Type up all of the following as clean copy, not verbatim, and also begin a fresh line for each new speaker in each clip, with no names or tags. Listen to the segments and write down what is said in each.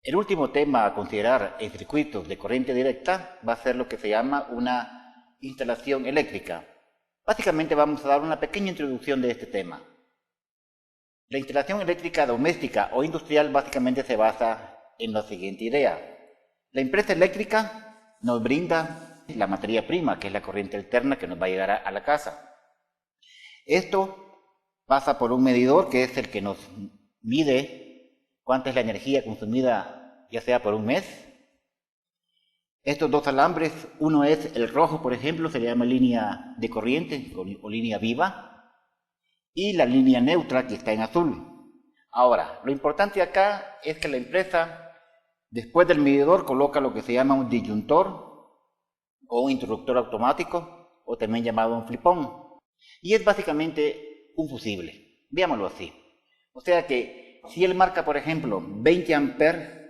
El último tema a considerar en circuitos de corriente directa va a ser lo que se llama una instalación eléctrica. Básicamente vamos a dar una pequeña introducción de este tema. La instalación eléctrica doméstica o industrial básicamente se basa en la siguiente idea. La empresa eléctrica nos brinda la materia prima, que es la corriente alterna que nos va a llegar a la casa. Esto pasa por un medidor que es el que nos mide cuánta es la energía consumida, ya sea por un mes. Estos dos alambres, uno es el rojo, por ejemplo, se le llama línea de corriente o línea viva, y la línea neutra que está en azul. Ahora, lo importante acá es que la empresa, después del medidor, coloca lo que se llama un disyuntor o un interruptor automático, o también llamado un flipón, y es básicamente un fusible, veámoslo así. O sea que si él marca, por ejemplo, 20 amperes,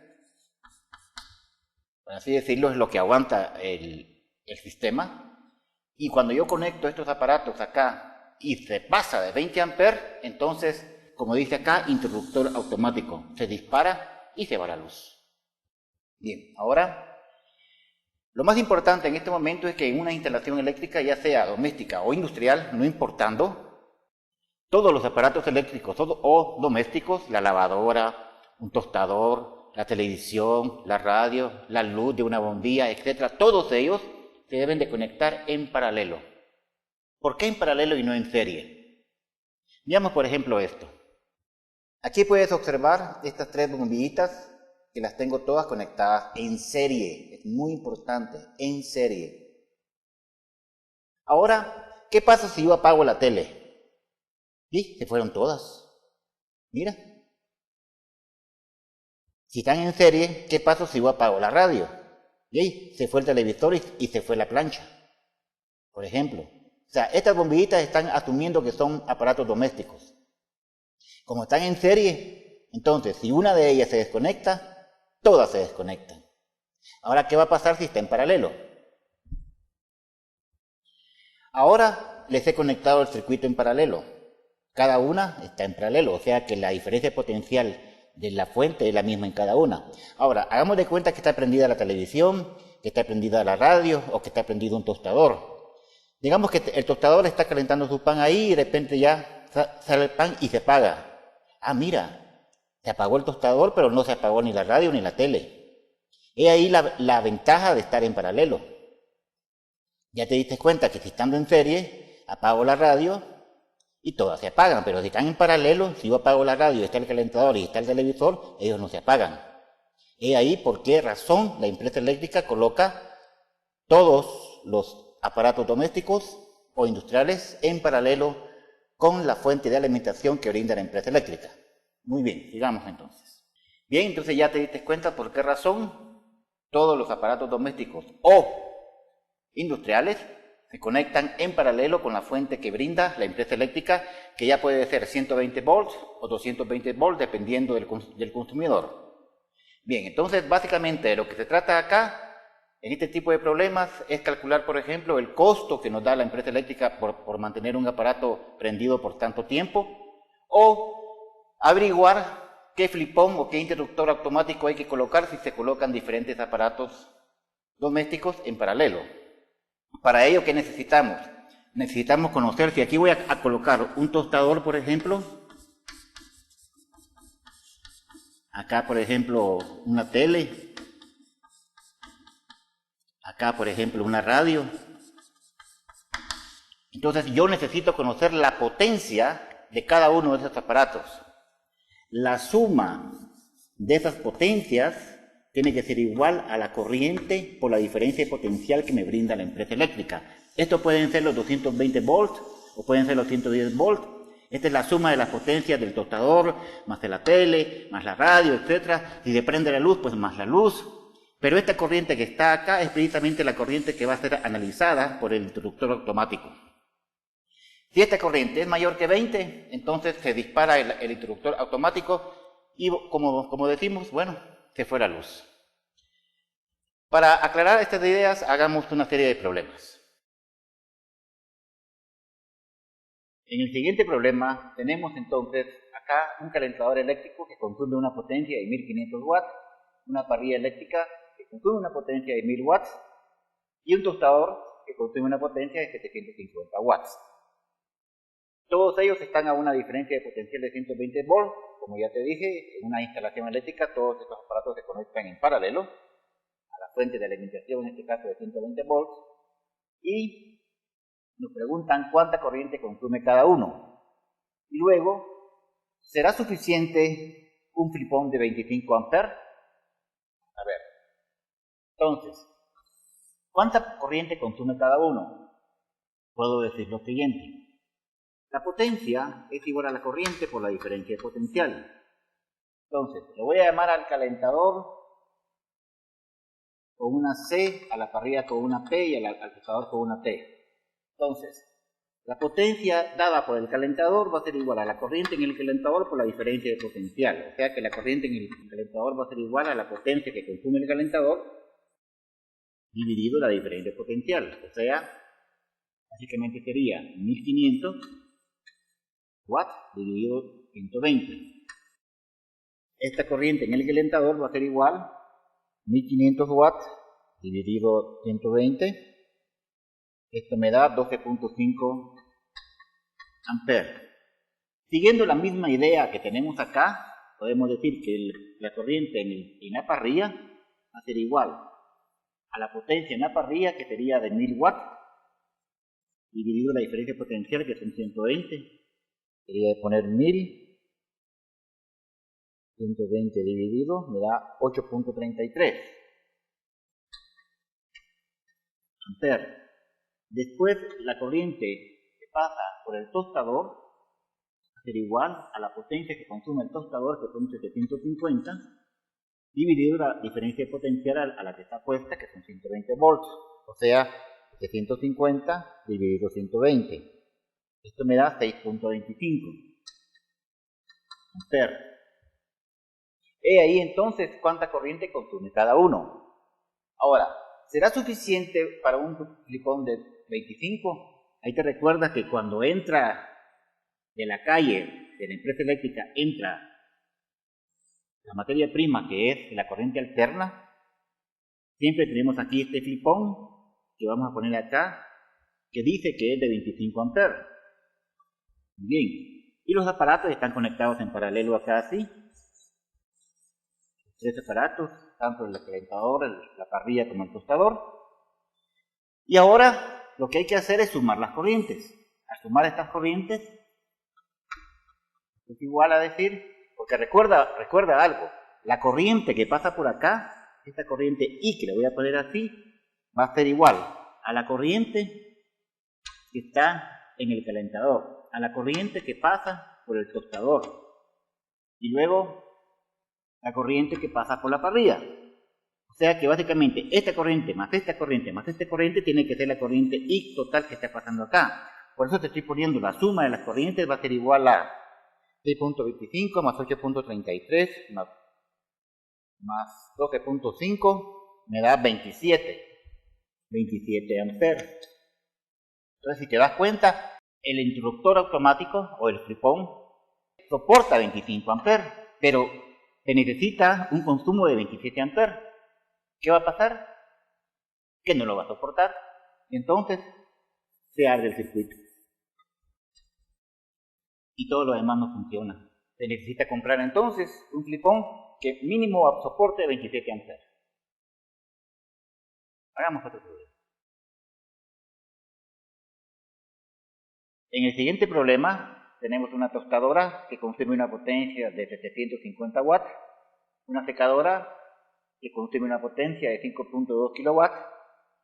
por así decirlo, es lo que aguanta el sistema, y cuando yo conecto estos aparatos acá y se pasa de 20 amperes, entonces, como dice acá, interruptor automático, se dispara y se va la luz. Bien, ahora, lo más importante en este momento es que en una instalación eléctrica, ya sea doméstica o industrial, no importando, todos los aparatos eléctricos o domésticos, la lavadora, un tostador, la televisión, la radio, la luz de una bombilla, etc., todos ellos se deben de conectar en paralelo. ¿Por qué en paralelo y no en serie? Veamos, por ejemplo, esto. Aquí puedes observar estas tres bombillitas que las tengo todas conectadas en serie. Es muy importante, en serie. Ahora, ¿qué pasa si yo apago la tele? Sí, se fueron todas. Mira. Si están en serie, ¿qué pasa si yo apago la radio? Y se fue el televisor y se fue la plancha, por ejemplo. O sea, estas bombillitas están asumiendo que son aparatos domésticos. Como están en serie, entonces, si una de ellas se desconecta, todas se desconectan. Ahora, ¿qué va a pasar si está en paralelo? Ahora les he conectado el circuito en paralelo. Cada una está en paralelo, o sea que la diferencia potencial de la fuente es la misma en cada una. Ahora, hagamos de cuenta que está prendida la televisión, que está prendida la radio o que está prendido un tostador. Digamos que el tostador está calentando su pan ahí y de repente ya sale el pan y se apaga. Ah, mira, se apagó el tostador, pero no se apagó ni la radio ni la tele. Es ahí la ventaja de estar en paralelo. Ya te diste cuenta que si estando en serie, apago la radio y todas se apagan, pero si están en paralelo, si yo apago la radio y está el calentador y está el televisor, ellos no se apagan. Es ahí por qué razón la empresa eléctrica coloca todos los aparatos domésticos o industriales en paralelo con la fuente de alimentación que brinda la empresa eléctrica. Muy bien, sigamos entonces. Bien, entonces ya te diste cuenta por qué razón todos los aparatos domésticos o industriales se conectan en paralelo con la fuente que brinda la empresa eléctrica, que ya puede ser 120 volts o 220 volts dependiendo del consumidor. Bien, entonces básicamente de lo que se trata acá en este tipo de problemas es calcular, por ejemplo, el costo que nos da la empresa eléctrica por mantener un aparato prendido por tanto tiempo, o averiguar qué flipón o qué interruptor automático hay que colocar si se colocan diferentes aparatos domésticos en paralelo. Para ello, ¿qué necesitamos? Necesitamos conocer, si aquí voy a colocar un tostador, por ejemplo, acá, por ejemplo, una tele, acá, por ejemplo, una radio. Entonces, yo necesito conocer la potencia de cada uno de esos aparatos. La suma de esas potencias tiene que ser igual a la corriente por la diferencia potencial que me brinda la empresa eléctrica. Esto pueden ser los 220 volts o pueden ser los 110 volts. Esta es la suma de las potencias del tostador, más de la tele, más la radio, etc. Si se prende la luz, pues más la luz. Pero esta corriente que está acá es precisamente la corriente que va a ser analizada por el interruptor automático. Si esta corriente es mayor que 20, entonces se dispara el interruptor automático y como decimos, bueno, se fue la luz. Para aclarar estas ideas, hagamos una serie de problemas. En el siguiente problema tenemos entonces acá un calentador eléctrico que consume una potencia de 1500 watts una parrilla eléctrica que consume una potencia de 1000 watts y un tostador que consume una potencia de 750 watts. Todos ellos están a una diferencia de potencial de 120 volts. Como ya te dije, en una instalación eléctrica todos estos aparatos se conectan en paralelo a la fuente de alimentación, en este caso de 120 volts, y nos preguntan cuánta corriente consume cada uno. Y luego, ¿será suficiente un flip-on de 25 amperes? A ver, entonces, ¿cuánta corriente consume cada uno? Puedo decir lo siguiente. La potencia es igual a la corriente por la diferencia de potencial. Entonces, le voy a llamar al calentador con una C, a la parrilla con una P y al tostador con una T. Entonces, la potencia dada por el calentador va a ser igual a la corriente en el calentador por la diferencia de potencial. O sea que la corriente en el calentador va a ser igual a la potencia que consume el calentador dividido la diferencia de potencial. O sea, básicamente sería 1500 watts dividido 120. Esta corriente en el calentador va a ser igual a 1500 watts dividido 120. Esto me da 12.5 amperes. Siguiendo la misma idea que tenemos acá, podemos decir que la corriente en la parrilla va a ser igual a la potencia en la parrilla, que sería de 1000 watts, dividido la diferencia potencial, que son 120. Quería poner 1000, 120 dividido, me da 8.33 amperes. Después, la corriente que pasa por el tostador va a ser igual a la potencia que consume el tostador, que son 750, dividido la diferencia potencial a la que está puesta, que son 120 volts. O sea, 750 dividido 120. Esto me da 6.25 amperes. He ahí entonces cuánta corriente consume cada uno. Ahora, ¿será suficiente para un flip-on de 25? Ahí te recuerdas que cuando entra de la calle, de la empresa eléctrica, entra la materia prima, que es la corriente alterna. Siempre tenemos aquí este flip-on que vamos a poner acá, que dice que es de 25 amperes. Bien, y los aparatos están conectados en paralelo acá así. Tres aparatos, tanto el calentador, la parrilla como el tostador. Y ahora lo que hay que hacer es sumar las corrientes. Al sumar estas corrientes es igual a decir, porque recuerda algo, la corriente que pasa por acá, esta corriente I que le voy a poner así, va a ser igual a la corriente que está en el calentador, a la corriente que pasa por el tostador y luego la corriente que pasa por la parrilla. O sea que básicamente esta corriente más esta corriente más esta corriente tiene que ser la corriente I total que está pasando acá. Por eso te estoy poniendo la suma de las corrientes va a ser igual a 6.25 más 8.33 más 12.5 me da 27 amperes. Entonces, si te das cuenta, el interruptor automático o el flip-on soporta 25 amperes, pero se necesita un consumo de 27 amperes. ¿Qué va a pasar? Que no lo va a soportar. Entonces, se arde el circuito. Y todo lo demás no funciona. Se necesita comprar entonces un flip-on que mínimo soporte 27 amperes. Hagamos otro problema. En el siguiente problema tenemos una tostadora que consume una potencia de 750 watts, una secadora que consume una potencia de 5.2 kilowatts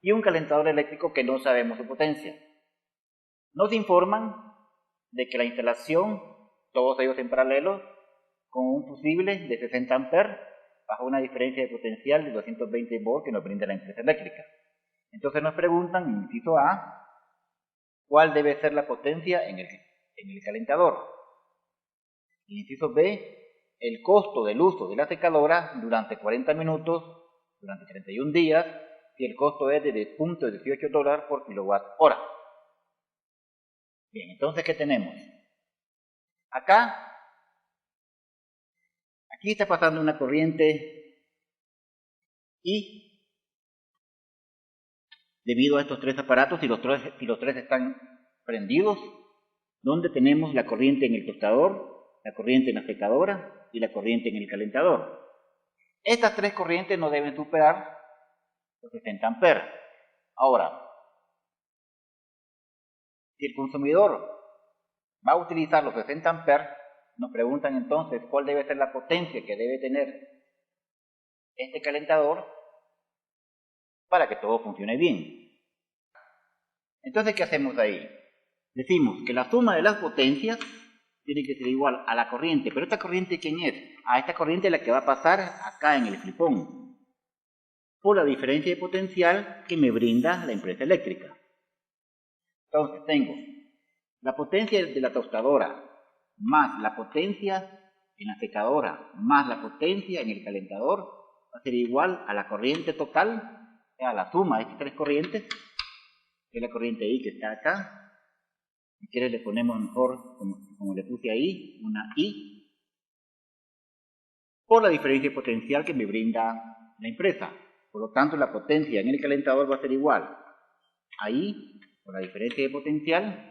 y un calentador eléctrico que no sabemos su potencia. Nos informan de que la instalación, todos ellos en paralelo, con un fusible de 60 amperes bajo una diferencia de potencial de 220 volts que nos brinda la empresa eléctrica. Entonces nos preguntan, en inciso A, ¿cuál debe ser la potencia en el calentador? En inciso B, el costo del uso de la secadora durante 40 minutos, durante 31 días, si el costo es de $0.18 por kilowatt hora. Bien, entonces, ¿qué tenemos? Aquí está pasando una corriente Y debido a estos tres aparatos, si los tres están prendidos, donde tenemos la corriente en el tostador, la corriente en la secadora y la corriente en el calentador. Estas tres corrientes no deben superar los 60 amperes. Ahora, si el consumidor va a utilizar los 60 amperes, nos preguntan entonces cuál debe ser la potencia que debe tener este calentador para que todo funcione bien. Entonces, ¿qué hacemos ahí? Decimos que la suma de las potencias tiene que ser igual a la corriente. ¿Pero esta corriente quién es? Esta corriente es la que va a pasar acá en el flipón, por la diferencia de potencial que me brinda la empresa eléctrica. Entonces tengo la potencia de la tostadora más la potencia en la secadora más la potencia en el calentador va a ser igual a la corriente total, a la suma de estas tres corrientes, que es la corriente I que está acá. Si quieres le ponemos mejor, como le puse ahí, una I, por la diferencia de potencial que me brinda la empresa. Por lo tanto, la potencia en el calentador va a ser igual a I, por la diferencia de potencial,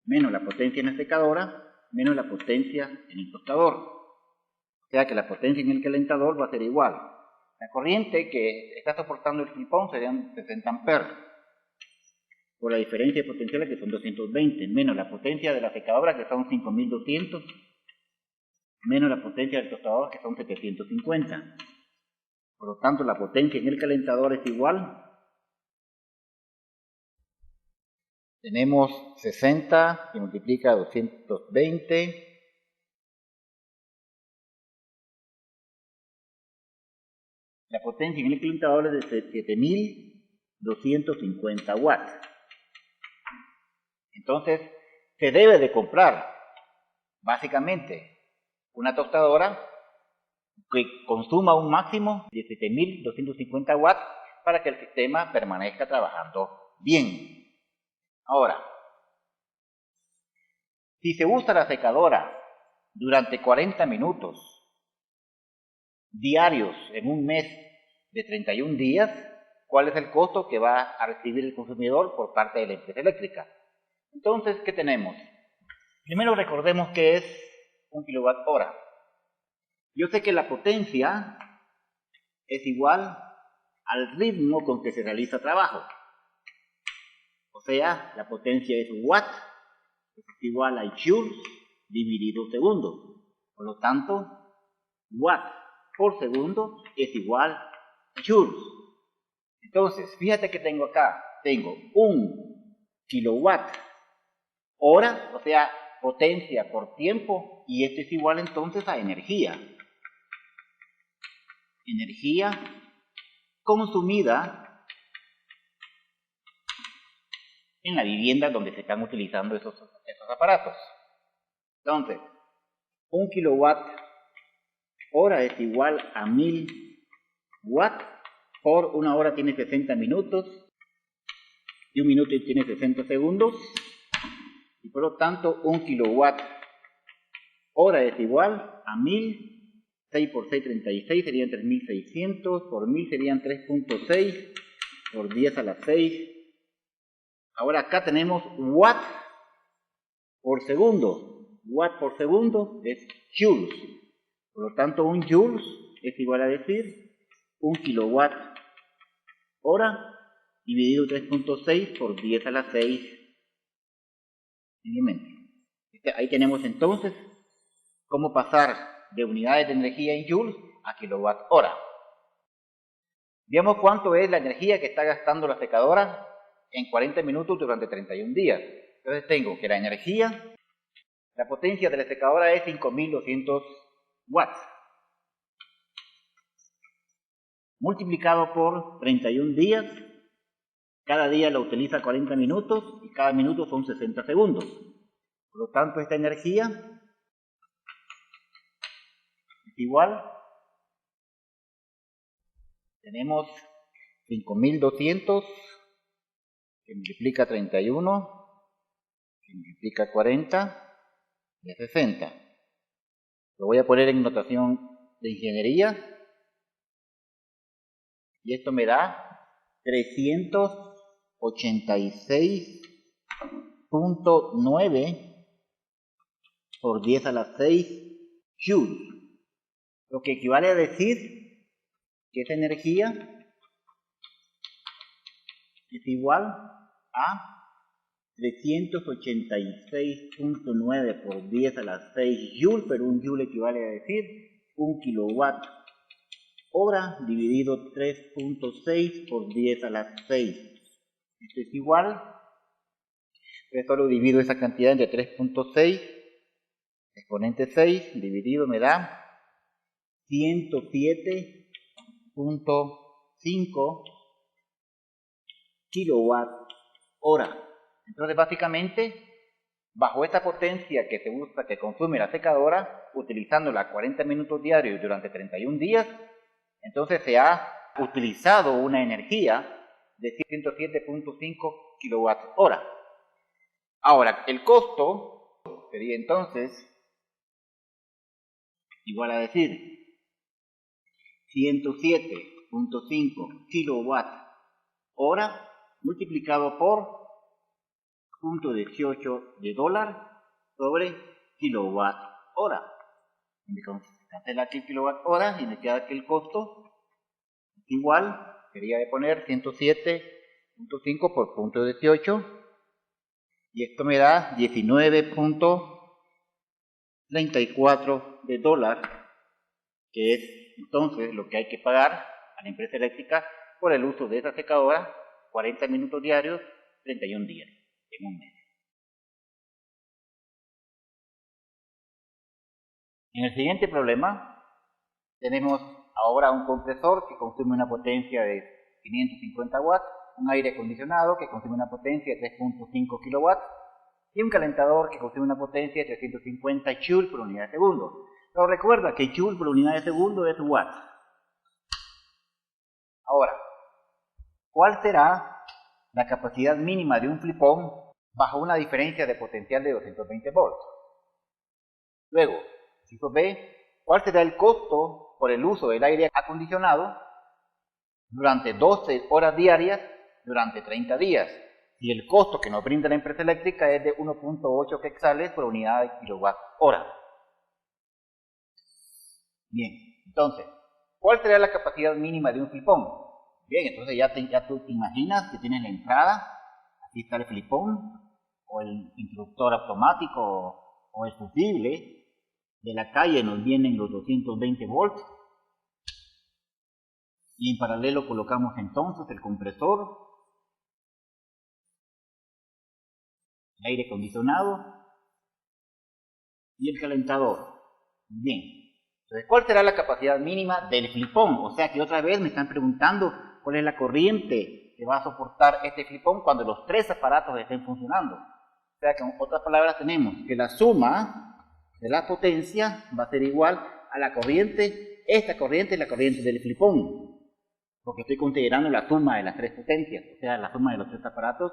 menos la potencia en la secadora, menos la potencia en el tostador. O sea que la potencia en el calentador va a ser igual. La corriente que está soportando el flipón serían 60 amperes. Por la diferencia de potenciales que son 220, menos la potencia de la secadora que son 5200, menos la potencia del tostador que son 750. Por lo tanto, la potencia en el calentador es igual. Tenemos 60 que multiplica 220. La potencia en el calentador es de 7250 watts. Entonces, se debe de comprar, básicamente, una tostadora que consuma un máximo de 7250 watts para que el sistema permanezca trabajando bien. Ahora, si se usa la secadora durante 40 minutos diarios en un mes de 31 días, ¿cuál es el costo que va a recibir el consumidor por parte de la empresa eléctrica? Entonces, ¿qué tenemos? Primero recordemos que es 1 kWh. Yo sé que la potencia es igual al ritmo con que se realiza trabajo. O sea, la potencia es watt, es igual a joules dividido segundo. Por lo tanto, watt por segundo es igual a joules. Entonces, fíjate que tengo acá, tengo 1 kilowatt hora, o sea, potencia por tiempo, y esto es igual entonces a energía. Energía consumida en la vivienda donde se están utilizando esos aparatos. Entonces, 1 kilowatt hora es igual a 1000 watts por una hora tiene 60 minutos y un minuto tiene 60 segundos y por lo tanto 1 kilowatt hora es igual a 1000, 6 por 6 36 serían 3600, por 1000 serían 3.6 por 10 a la 6. Ahora acá tenemos watt por segundo. Watt por segundo es joules. Por lo tanto, un joules es igual a decir 1 kilowatt hora dividido 3.6 por 10 a la 6. Ahí tenemos entonces cómo pasar de unidades de energía en joules a kilowatt hora. Veamos cuánto es la energía que está gastando la secadora en 40 minutos durante 31 días. Entonces tengo que la energía, la potencia de la secadora es 5200 watts. Multiplicado por 31 días, cada día la utiliza 40 minutos y cada minuto son 60 segundos. Por lo tanto, esta energía es igual, tenemos 5200 que multiplica 31, que multiplica 40 y 60. Lo voy a poner en notación de ingeniería. Y esto me da 386.9 por 10 a la 6 joules. Lo que equivale a decir que esa energía es igual a 386.9 por 10 a la 6 joules, pero un joule equivale a decir 1 kilowatt hora dividido 3.6 por 10 a la 6. Esto es igual, pues solo divido esa cantidad entre 3.6, exponente 6, dividido me da 107.5 kilowatt hora. Entonces, básicamente, bajo esta potencia que se usa, que consume la secadora, utilizándola 40 minutos diarios durante 31 días, entonces se ha utilizado una energía de 107.5 kilowatt hora. Ahora, el costo sería entonces igual a decir 107.5 kilowatt hora multiplicado por 0.18 de dólar sobre kilowatt hora. Me cancela aquí el kilowatt hora y me queda que el costo es igual, quería poner 107.5 por 0.18 y esto me da 19.34 de dólar, que es entonces lo que hay que pagar a la empresa eléctrica por el uso de esa secadora 40 minutos diarios, 31 días en un mes. En el siguiente problema tenemos ahora un compresor que consume una potencia de 550 watts, un aire acondicionado que consume una potencia de 3.5 kilowatts y un calentador que consume una potencia de 350 joules por unidad de segundo. Pero recuerda que joule por unidad de segundo es watts. Ahora, ¿cuál será la capacidad mínima de un flip-on bajo una diferencia de potencial de 220 volts? Luego, inciso B, ¿cuál será el costo por el uso del aire acondicionado durante 12 horas diarias durante 30 días? Y el costo que nos brinda la empresa eléctrica es de 1.8 quetzales por unidad de kilowatt hora. Bien, entonces, ¿cuál será la capacidad mínima de un flip-on? Bien, entonces ya tú te imaginas que tienes la entrada, aquí está el flip-on, o el interruptor automático, o el fusible. De la calle nos vienen los 220 volts. Y en paralelo colocamos entonces el compresor, el aire acondicionado y el calentador. Bien, entonces, ¿cuál será la capacidad mínima del flip-on? O sea que otra vez me están preguntando cuál es la corriente que va a soportar este flip-on cuando los tres aparatos estén funcionando. O sea que en otras palabras tenemos que la suma de la potencia va a ser igual a la corriente, esta corriente es la corriente del flip-on, porque estoy considerando la suma de las tres potencias, o sea, la suma de los tres aparatos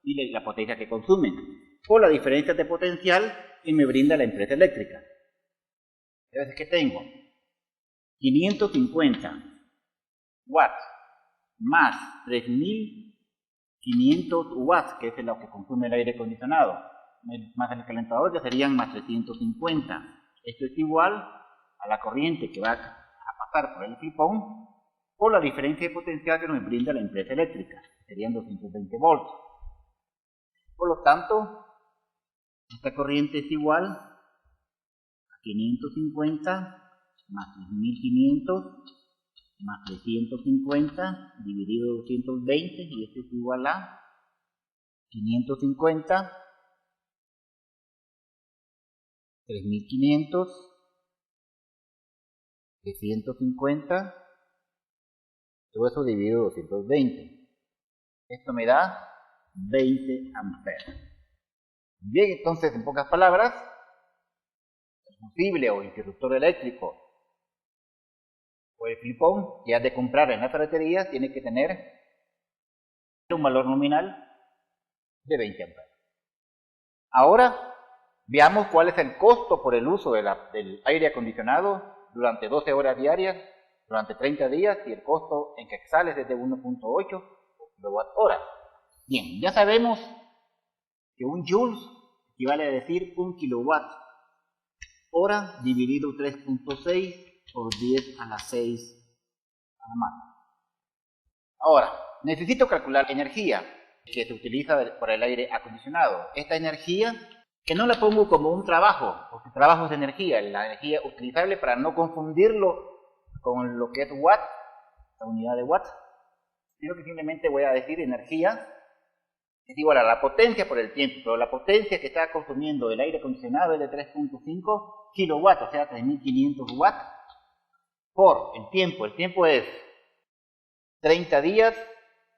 y la potencia que consumen, por la diferencia de potencial que me brinda la empresa eléctrica. Entonces, ¿qué tengo? 550 watts más 3500 watts, que es lo que consume el aire acondicionado, más el calentador, ya serían más 350. Esto es igual a la corriente que va a pasar por el flip-on por la diferencia de potencial que nos brinda la empresa eléctrica, serían 220 volts. Por lo tanto, esta corriente es igual a 550 más 3500 más 350 dividido 220, y esto es igual a 550, 3500, 350, todo eso dividido 220. Esto me da 20 amperes. Bien, entonces, en pocas palabras, el fusible o interruptor eléctrico o el flip-on que has de comprar en la ferretería tiene que tener un valor nominal de 20 amperes. Ahora, veamos cuál es el costo por el uso del aire acondicionado durante 12 horas diarias, durante 30 días y el costo en quetzales es de 1.8 kWh. Bien, ya sabemos que un joule equivale a decir 1 kWh dividido 3.6 por 10 a la 6 a la mano. Ahora, necesito calcular energía que se utiliza por el aire acondicionado. Esta energía, que no la pongo como un trabajo, porque trabajo es energía, la energía utilizable para no confundirlo con lo que es watt, la unidad de watt, sino que simplemente voy a decir energía es igual a la potencia por el tiempo, pero la potencia que está consumiendo el aire acondicionado es de 3.5 kilowatts, o sea, 3.500 watts por el tiempo. El tiempo es 30 días,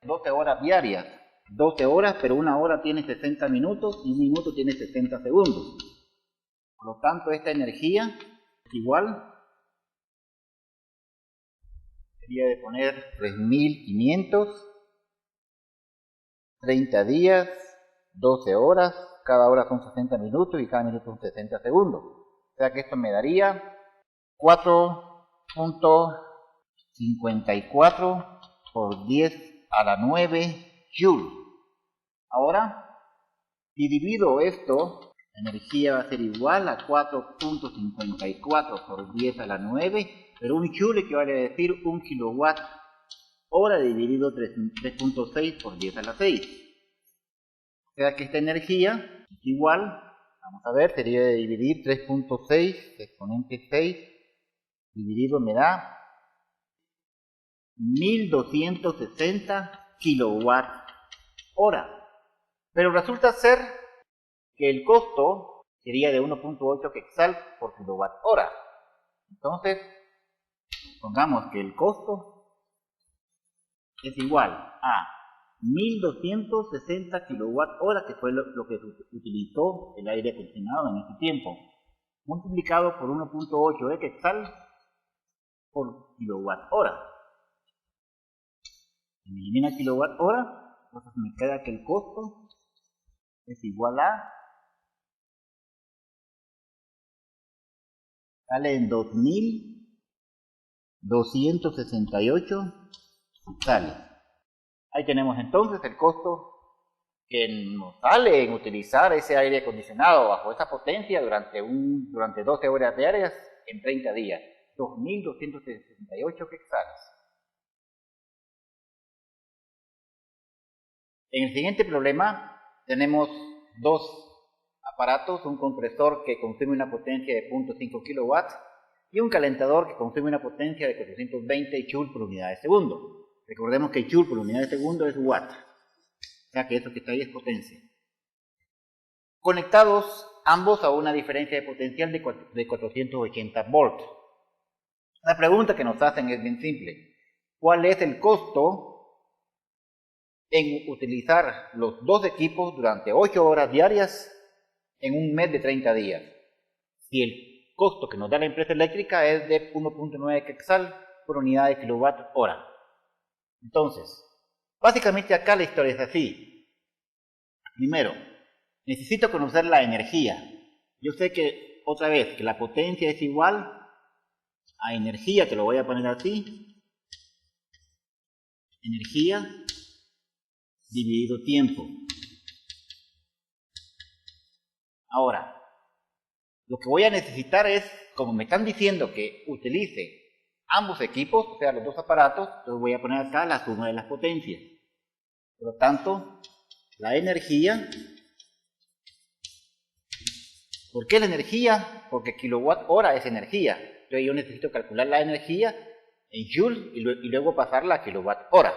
12 horas diarias. 12 horas, pero una hora tiene 60 minutos y un minuto tiene 60 segundos. Por lo tanto, esta energía es igual, sería de poner 3.500, 30 días, 12 horas, cada hora son 60 minutos y cada minuto son 60 segundos. O sea que esto me daría 4.54 por 10 a la 9 joule. Ahora, si divido esto, la energía va a ser igual a 4.54 por 10 a la 9, pero un joule equivale a decir 1 kilowatt hora dividido 3.6 por 10 a la 6. O sea que esta energía es igual, vamos a ver, sería de dividir 3.6 exponente 6 dividido me da 1260 kilowatt hora. Pero resulta ser que el costo sería de 1.8 quetzal por kilowatt hora. Entonces, pongamos que el costo es igual a 1260 kilowatt hora, que fue lo que utilizó el aire acondicionado en este tiempo, multiplicado por 1.8 de quetzal por kilowatt hora. Me elimina kilowatt hora, entonces me queda que el costo es igual a, sale en 2.268 quetzales. Ahí tenemos entonces el costo que nos sale en utilizar ese aire acondicionado bajo esa potencia durante 12 horas diarias en 30 días. 2.268 quetzales. En el siguiente problema tenemos dos aparatos, un compresor que consume una potencia de 0.5 kW y un calentador que consume una potencia de 420 joule por unidad de segundo. Recordemos que joule por unidad de segundo es watt, o sea que eso que está ahí es potencia. Conectados ambos a una diferencia de potencial de 480 volts. La pregunta que nos hacen es bien simple. ¿Cuál es el costo en utilizar los dos equipos durante 8 horas diarias en un mes de 30 días? Si el costo que nos da la empresa eléctrica es de 1.9 quetzal por unidad de kilowatt hora. Entonces, básicamente acá la historia es así. Primero, necesito conocer la energía. Yo sé que, otra vez, que la potencia es igual a energía, que lo voy a poner así. Energía dividido tiempo. Ahora, lo que voy a necesitar es, como me están diciendo que utilice ambos equipos, o sea, los dos aparatos, entonces voy a poner acá la suma de las potencias. Por lo tanto, la energía, ¿por qué la energía? Porque kilowatt hora es energía. Entonces yo necesito calcular la energía en joule y luego pasarla a kilowatt hora.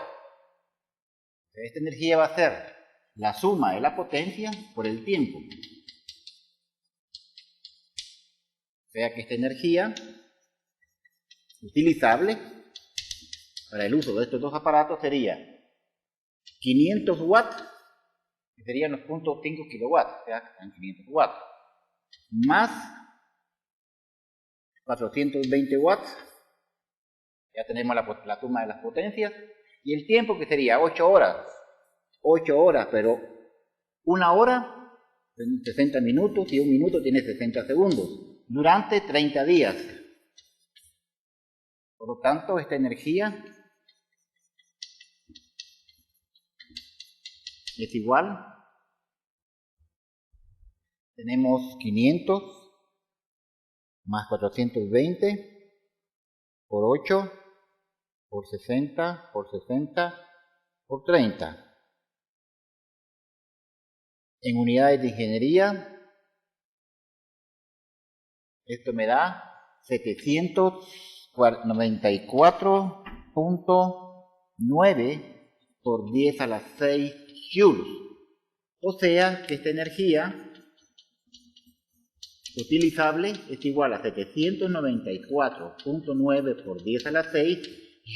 Esta energía va a ser la suma de la potencia por el tiempo. O sea que esta energía utilizable para el uso de estos dos aparatos sería 500 watts, que serían los 0.5 kilowatts, o sea, que están 500 watts, más 420 watts, ya tenemos la suma de las potencias, y el tiempo que sería 8 horas, pero una hora, 60 minutos, y un minuto tiene 60 segundos, durante 30 días. Por lo tanto, esta energía es igual, tenemos 500 más 420 por 8 por 60 por 60 por 30. En unidades de ingeniería, esto me da 794.9 por 10 a la 6 joules. O sea que esta energía utilizable es igual a 794.9 por 10 a la 6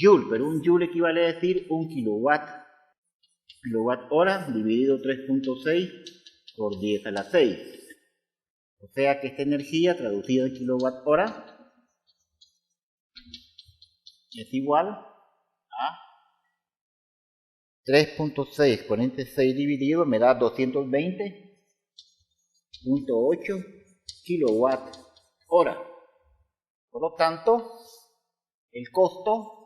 joules, pero un joule equivale a decir un kilowatt. Kilowatt hora dividido 3.6 por 10 a la 6. O sea que esta energía traducida en kilowatt hora es igual a 3.6 exponente 6 dividido me da 220.8 kilowatt hora. Por lo tanto, el costo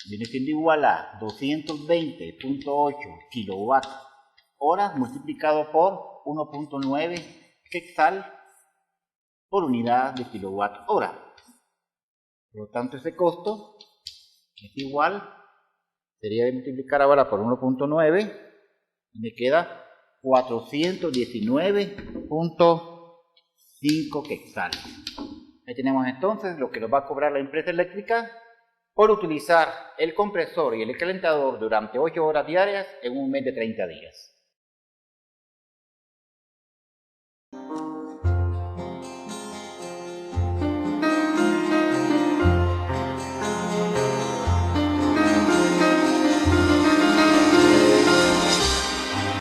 viene siendo igual a 220.8 kilowatt hora multiplicado por 1.9 quetzal por unidad de kilowatt hora. Por lo tanto, ese costo es igual, sería de multiplicar ahora por 1.9 y me queda 419.5 quetzales. Ahí tenemos entonces lo que nos va a cobrar la empresa eléctrica por utilizar el compresor y el calentador durante 8 horas diarias en un mes de 30 días.